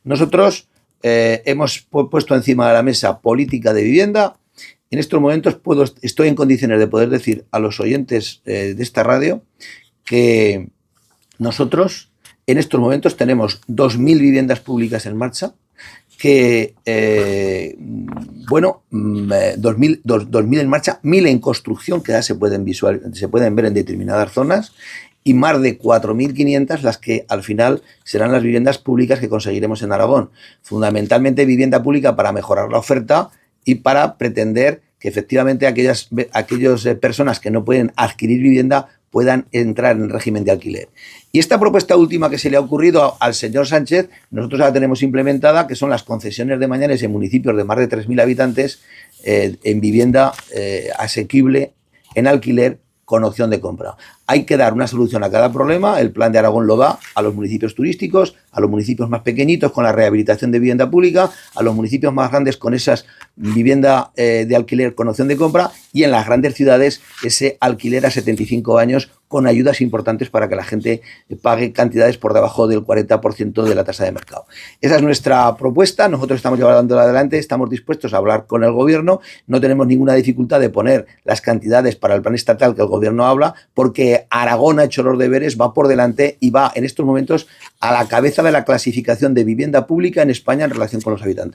Nosotros hemos puesto encima de la mesa política de vivienda. En estos momentos estoy en condiciones de poder decir a los oyentes de esta radio que nosotros en estos momentos tenemos 2.000 viviendas públicas en marcha, que, 2.000 en marcha, 1.000 en construcción, que ya se pueden ver en determinadas zonas, y más de 4.500 las que al final serán las viviendas públicas que conseguiremos en Aragón. Fundamentalmente vivienda pública para mejorar la oferta y para pretender que efectivamente aquellas personas que no pueden adquirir vivienda puedan entrar en el régimen de alquiler. Y esta propuesta última que se le ha ocurrido al señor Sánchez, nosotros la tenemos implementada, que son las concesiones de mañanes en municipios de más de 3.000 habitantes en vivienda asequible, en alquiler, con opción de compra. Hay que dar una solución a cada problema. El Plan de Aragón lo da a los municipios turísticos, a los municipios más pequeñitos con la rehabilitación de vivienda pública, a los municipios más grandes con esas vivienda de alquiler con opción de compra, y en las grandes ciudades ese alquiler a 75 años con ayudas importantes para que la gente pague cantidades por debajo del 40% de la tasa de mercado. Esa es nuestra propuesta. Nosotros estamos llevándola adelante, estamos dispuestos a hablar con el gobierno, no tenemos ninguna dificultad de poner las cantidades para el plan estatal que el gobierno habla, porque Aragón ha hecho los deberes, va por delante y va en estos momentos a la cabeza de la clasificación de vivienda pública en España en relación con los habitantes.